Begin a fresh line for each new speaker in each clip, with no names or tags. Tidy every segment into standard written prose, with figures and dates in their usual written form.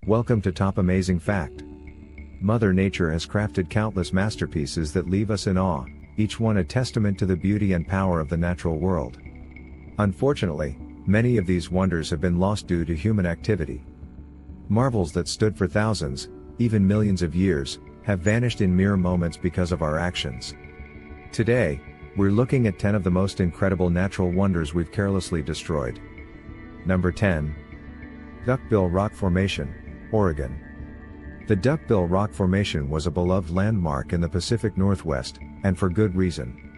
Welcome to Top Amazing Fact. Mother Nature has crafted countless masterpieces that leave us in awe, each one a testament to the beauty and power of the natural world. Unfortunately, many of these wonders have been lost due to human activity. Marvels that stood for thousands, even millions of years, have vanished in mere moments because of our actions. Today, we're looking at 10 of the most incredible natural wonders we've carelessly destroyed. Number 10. Duckbill Rock Formation, Oregon. The Duckbill Rock Formation was a beloved landmark in the Pacific Northwest, and for good reason.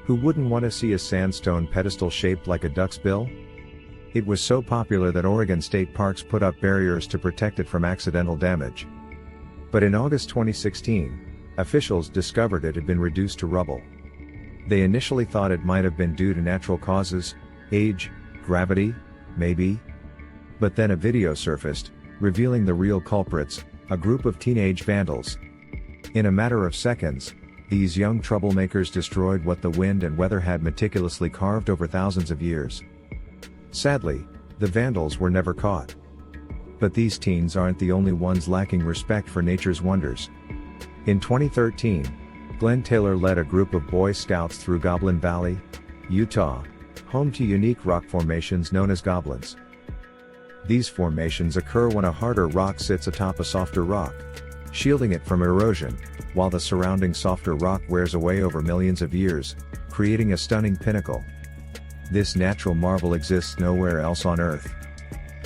Who wouldn't want to see a sandstone pedestal shaped like a duck's bill? It was so popular that Oregon state parks put up barriers to protect it from accidental damage. But in August 2016, officials discovered it had been reduced to rubble. They initially thought it might have been due to natural causes, age, gravity, maybe. But then a video surfaced, revealing the real culprits, a group of teenage vandals. In a matter of seconds, these young troublemakers destroyed what the wind and weather had meticulously carved over thousands of years. Sadly, the vandals were never caught. But these teens aren't the only ones lacking respect for nature's wonders. In 2013, Glenn Taylor led a group of Boy Scouts through Goblin Valley, Utah, home to unique rock formations known as goblins. These formations occur when a harder rock sits atop a softer rock, shielding it from erosion, while the surrounding softer rock wears away over millions of years, creating a stunning pinnacle. This natural marvel exists nowhere else on Earth.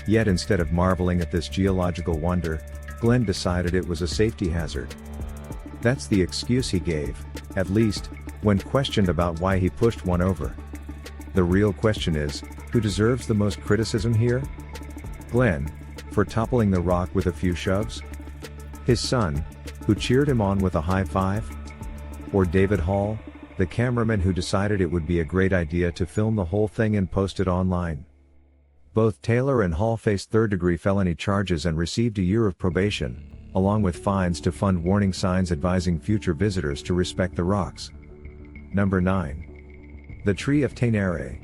Yet instead of marveling at this geological wonder, Glenn decided it was a safety hazard. That's the excuse he gave, at least, when questioned about why he pushed one over. The real question is, who deserves the most criticism here? Glenn, for toppling the rock with a few shoves? His son, who cheered him on with a high five? Or David Hall, the cameraman who decided it would be a great idea to film the whole thing and post it online? Both Taylor and Hall faced third-degree felony charges and received a year of probation, along with fines to fund warning signs advising future visitors to respect the rocks. Number 9. The Tree of Ténéré.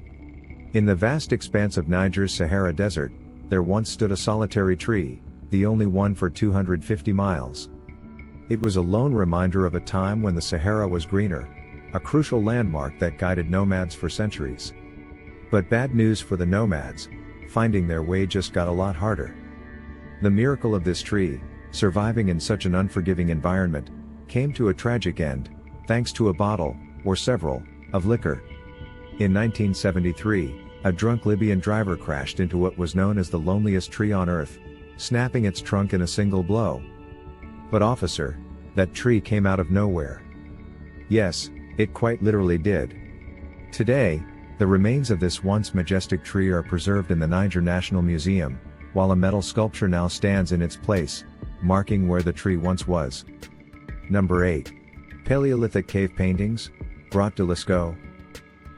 In the vast expanse of Niger's Sahara Desert, there once stood a solitary tree, the only one for 250 miles. It was a lone reminder of a time when the Sahara was greener, a crucial landmark that guided nomads for centuries. But bad news for the nomads, finding their way just got a lot harder. The miracle of this tree, surviving in such an unforgiving environment, came to a tragic end, thanks to a bottle, or several, of liquor. In 1973, a drunk Libyan driver crashed into what was known as the loneliest tree on Earth, snapping its trunk in a single blow. But officer, that tree came out of nowhere. Yes, it quite literally did. Today, the remains of this once majestic tree are preserved in the Niger National Museum, while a metal sculpture now stands in its place, marking where the tree once was. Number 8. Paleolithic Cave Paintings, Grotte de Lascaux.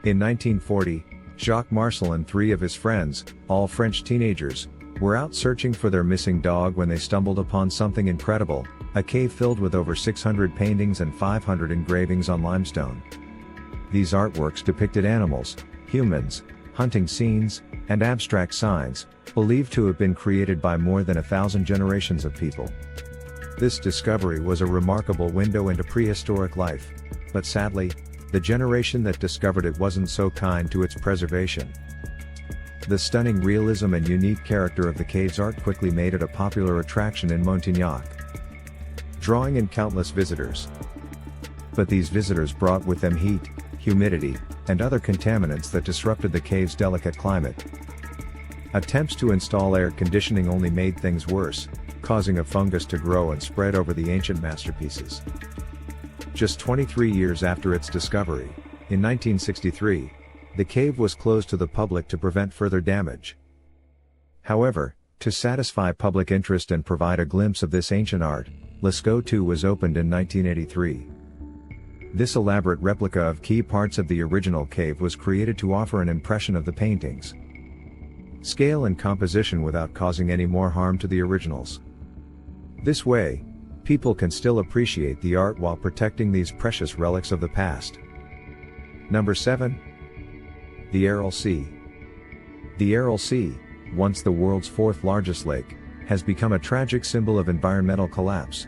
In 1940, Jacques Marcel and 3 of his friends, all French teenagers, were out searching for their missing dog when they stumbled upon something incredible, a cave filled with over 600 paintings and 500 engravings on limestone. These artworks depicted animals, humans, hunting scenes, and abstract signs, believed to have been created by more than 1,000 generations of people. This discovery was a remarkable window into prehistoric life, but sadly, the generation that discovered it wasn't so kind to its preservation. The stunning realism and unique character of the cave's art quickly made it a popular attraction in Montignac, drawing in countless visitors. But these visitors brought with them heat, humidity, and other contaminants that disrupted the cave's delicate climate. Attempts to install air conditioning only made things worse, causing a fungus to grow and spread over the ancient masterpieces. Just 23 years after its discovery, in 1963, the cave was closed to the public to prevent further damage. However, to satisfy public interest and provide a glimpse of this ancient art, Lascaux II was opened in 1983. This elaborate replica of key parts of the original cave was created to offer an impression of the paintings' scale and composition without causing any more harm to the originals. This way, people can still appreciate the art while protecting these precious relics of the past. Number 7. The Aral Sea. The Aral Sea, once the world's fourth largest lake, has become a tragic symbol of environmental collapse.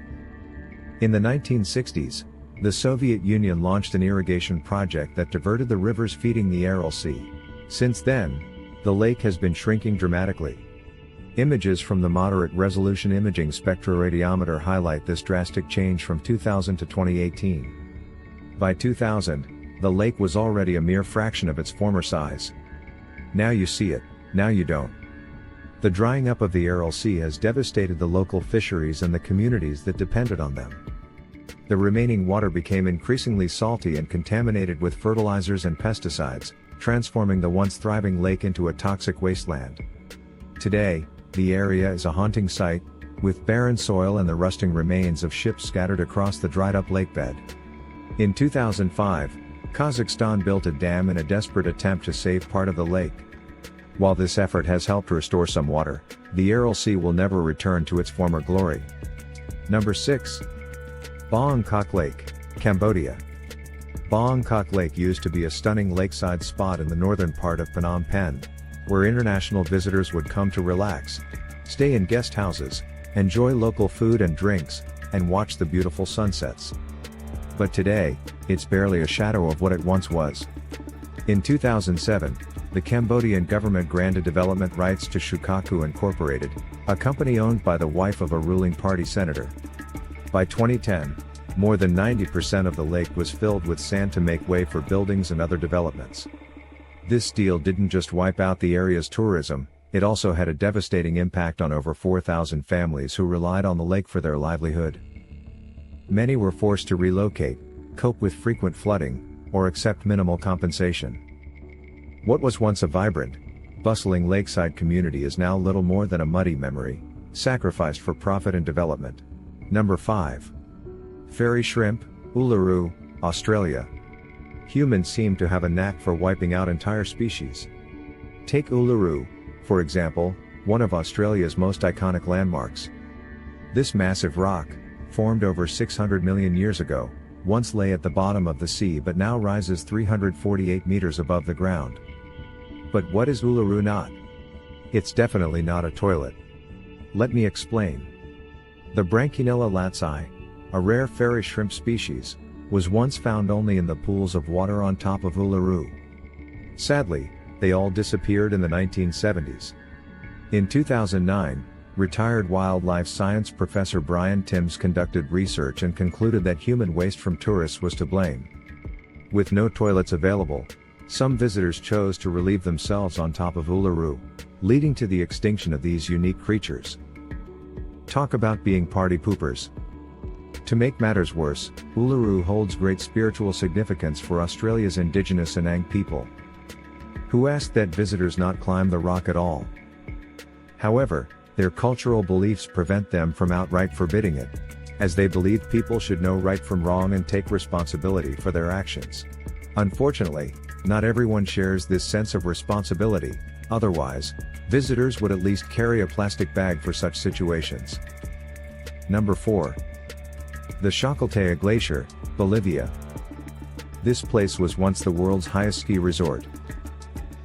In the 1960s, the Soviet Union launched an irrigation project that diverted the rivers feeding the Aral Sea. Since then, the lake has been shrinking dramatically. Images from the moderate resolution imaging spectroradiometer highlight this drastic change from 2000 to 2018. By 2000, the lake was already a mere fraction of its former size. Now you see it, now you don't. The drying up of the Aral Sea has devastated the local fisheries and the communities that depended on them. The remaining water became increasingly salty and contaminated with fertilizers and pesticides, transforming the once thriving lake into a toxic wasteland. Today, the area is a haunting sight, with barren soil and the rusting remains of ships scattered across the dried-up lakebed. In 2005, Kazakhstan built a dam in a desperate attempt to save part of the lake. While this effort has helped restore some water, the Aral Sea will never return to its former glory. Number 6. Bangkok Lake, Cambodia. Bangkok Lake used to be a stunning lakeside spot in the northern part of Phnom Penh, where international visitors would come to relax, stay in guest houses, enjoy local food and drinks, and watch the beautiful sunsets. But today, it's barely a shadow of what it once was. In 2007, the Cambodian government granted development rights to Shukaku Incorporated, a company owned by the wife of a ruling party senator. By 2010, more than 90% of the lake was filled with sand to make way for buildings and other developments. This deal didn't just wipe out the area's tourism, it also had a devastating impact on over 4,000 families who relied on the lake for their livelihood. Many were forced to relocate, cope with frequent flooding, or accept minimal compensation. What was once a vibrant, bustling lakeside community is now little more than a muddy memory, sacrificed for profit and development. Number 5. Fairy shrimp, Uluru, Australia. Humans seem to have a knack for wiping out entire species. Take Uluru, for example, one of Australia's most iconic landmarks. This massive rock, formed over 600 million years ago, once lay at the bottom of the sea but now rises 348 meters above the ground. But what is Uluru not? It's definitely not a toilet. Let me explain. The Branchianella latzi, a rare fairy shrimp species, was once found only in the pools of water on top of Uluru. Sadly, they all disappeared in the 1970s. In 2009, retired wildlife science professor Brian Timms conducted research and concluded that human waste from tourists was to blame. With no toilets available, some visitors chose to relieve themselves on top of Uluru, leading to the extinction of these unique creatures. Talk about being party poopers. To make matters worse, Uluru holds great spiritual significance for Australia's indigenous Anang people, who ask that visitors not climb the rock at all. However, their cultural beliefs prevent them from outright forbidding it, as they believe people should know right from wrong and take responsibility for their actions. Unfortunately, not everyone shares this sense of responsibility, otherwise, visitors would at least carry a plastic bag for such situations. Number 4. The Chacaltaya Glacier, Bolivia. This place was once the world's highest ski resort,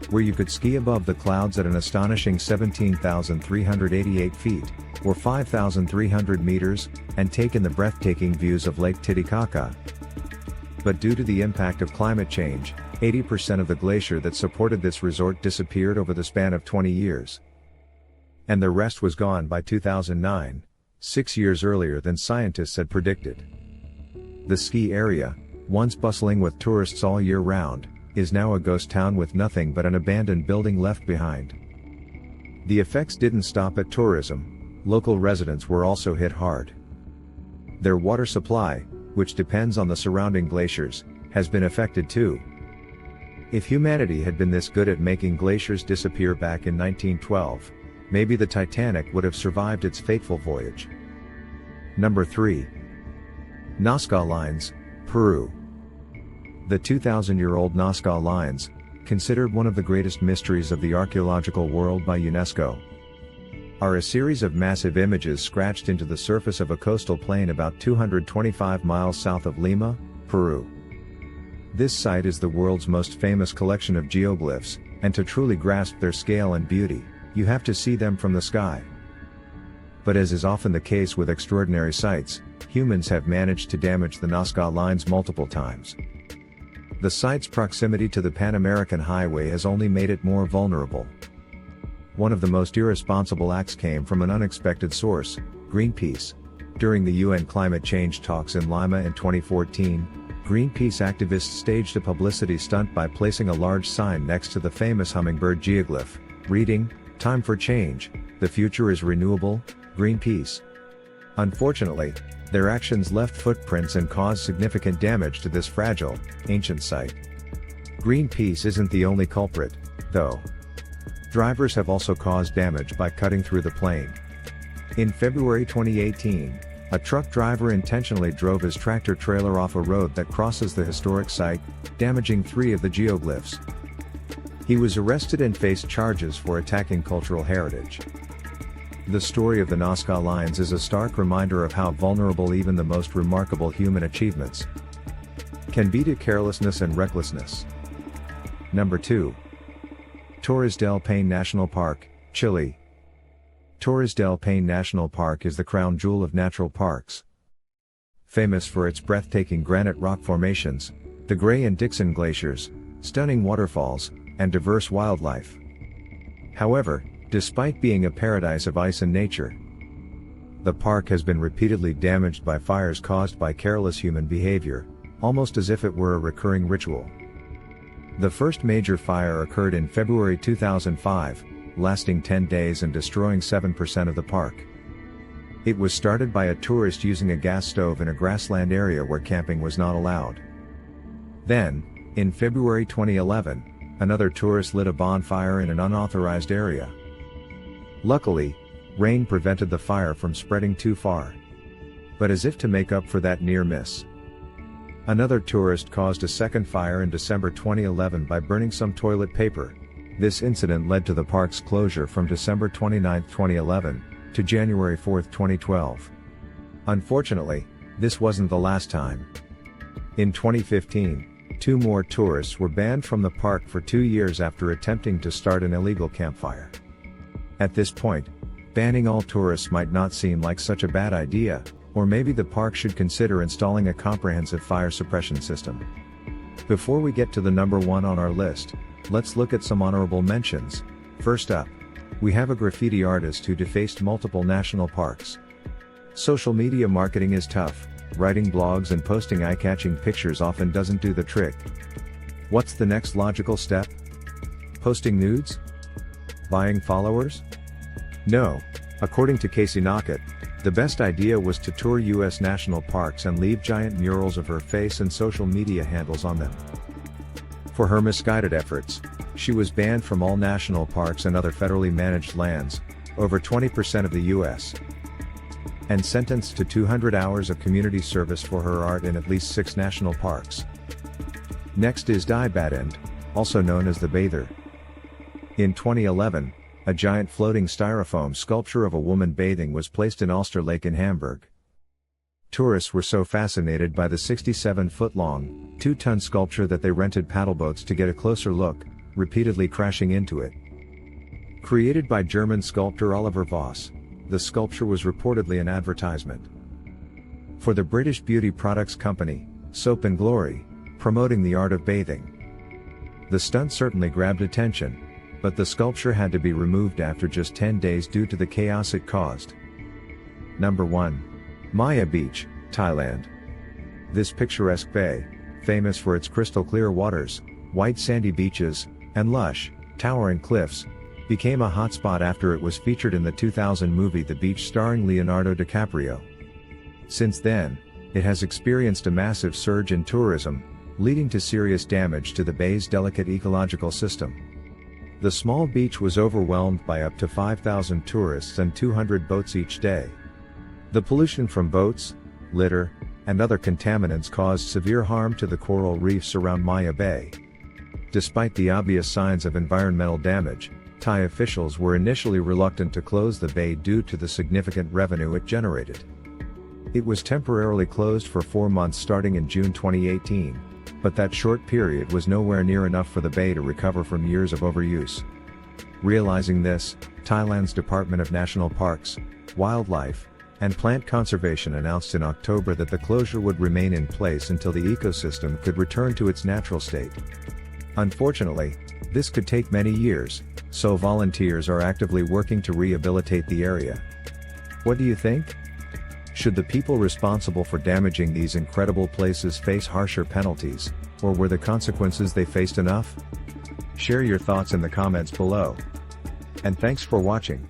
where you could ski above the clouds at an astonishing 17,388 feet, or 5,300 meters, and take in the breathtaking views of Lake Titicaca. But due to the impact of climate change, 80% of the glacier that supported this resort disappeared over the span of 20 years. And the rest was gone by 2009, 6 years earlier than scientists had predicted. The ski area, once bustling with tourists all year round, is now a ghost town with nothing but an abandoned building left behind. The effects didn't stop at tourism, local residents were also hit hard. Their water supply, which depends on the surrounding glaciers, has been affected too. If humanity had been this good at making glaciers disappear back in 1912, maybe the Titanic would have survived its fateful voyage. Number 3. Nazca Lines, Peru. The 2,000-year-old Nazca Lines, considered one of the greatest mysteries of the archaeological world by UNESCO, are a series of massive images scratched into the surface of a coastal plain about 225 miles south of Lima, Peru. This site is the world's most famous collection of geoglyphs, and to truly grasp their scale and beauty, you have to see them from the sky. But as is often the case with extraordinary sights, humans have managed to damage the Nazca Lines multiple times. The site's proximity to the Pan-American Highway has only made it more vulnerable. One of the most irresponsible acts came from an unexpected source, Greenpeace. During the UN climate change talks in Lima in 2014, Greenpeace activists staged a publicity stunt by placing a large sign next to the famous hummingbird geoglyph, reading, "Time for change, the future is renewable, Greenpeace." Unfortunately, their actions left footprints and caused significant damage to this fragile, ancient site. Greenpeace isn't the only culprit, though. Drivers have also caused damage by cutting through the plain. In February 2018, a truck driver intentionally drove his tractor-trailer off a road that crosses the historic site, damaging 3 of the geoglyphs. He was arrested and faced charges for attacking cultural heritage. The story of the Nazca Lines is a stark reminder of how vulnerable even the most remarkable human achievements can be to carelessness and recklessness. Number 2. Torres del Paine National Park, Chile. Torres del Paine National Park is the crown jewel of natural parks. Famous for its breathtaking granite rock formations, the Gray and Dixon glaciers, stunning waterfalls, and diverse wildlife. However, despite being a paradise of ice and nature, the park has been repeatedly damaged by fires caused by careless human behavior, almost as if it were a recurring ritual. The first major fire occurred in February 2005, lasting 10 days and destroying 7% of the park. It was started by a tourist using a gas stove in a grassland area where camping was not allowed. Then, in February 2011, another tourist lit a bonfire in an unauthorized area. Luckily, rain prevented the fire from spreading too far. But as if to make up for that near miss, another tourist caused a second fire in December 2011 by burning some toilet paper. This incident led to the park's closure from December 29, 2011, to January 4, 2012. Unfortunately, this wasn't the last time. In 2015, 2 more tourists were banned from the park for 2 years after attempting to start an illegal campfire. At this point, banning all tourists might not seem like such a bad idea, or maybe the park should consider installing a comprehensive fire suppression system. Before we get to the number 1 on our list, let's look at some honorable mentions. First up, we have a graffiti artist who defaced multiple national parks. Social media marketing is tough. Writing blogs and posting eye-catching pictures often doesn't do the trick. What's the next logical step? Posting nudes? Buying followers? No. According to Casey Knockett, the best idea was to tour US national parks and leave giant murals of her face and social media handles on them. For her misguided efforts, she was banned from all national parks and other federally managed lands, over 20% of the US, and sentenced to 200 hours of community service for her art in at least 6 national parks. Next is Die Badend, also known as the Bather. In 2011, a giant floating styrofoam sculpture of a woman bathing was placed in Alster Lake in Hamburg. Tourists were so fascinated by the 67-foot-long, 2-ton sculpture that they rented paddleboats to get a closer look, repeatedly crashing into it. Created by German sculptor Oliver Voss, the sculpture was reportedly an advertisement for the British beauty products company, Soap and Glory, promoting the art of bathing. The stunt certainly grabbed attention, but the sculpture had to be removed after just 10 days due to the chaos it caused. Number 1. Maya Beach, Thailand. This picturesque bay, famous for its crystal clear waters, white sandy beaches, and lush, towering cliffs, became a hotspot after it was featured in the 2000 movie The Beach starring Leonardo DiCaprio. Since then, it has experienced a massive surge in tourism, leading to serious damage to the bay's delicate ecological system. The small beach was overwhelmed by up to 5,000 tourists and 200 boats each day. The pollution from boats, litter, and other contaminants caused severe harm to the coral reefs around Maya Bay. Despite the obvious signs of environmental damage, Thai officials were initially reluctant to close the bay due to the significant revenue it generated. It was temporarily closed for 4 months starting in June 2018, but that short period was nowhere near enough for the bay to recover from years of overuse. Realizing this, Thailand's Department of National Parks, Wildlife and Plant Conservation announced in October that the closure would remain in place until the ecosystem could return to its natural state. Unfortunately, this could take many years, so volunteers are actively working to rehabilitate the area. What do you think? Should the people responsible for damaging these incredible places face harsher penalties, or were the consequences they faced enough? Share your thoughts in the comments below. And thanks for watching.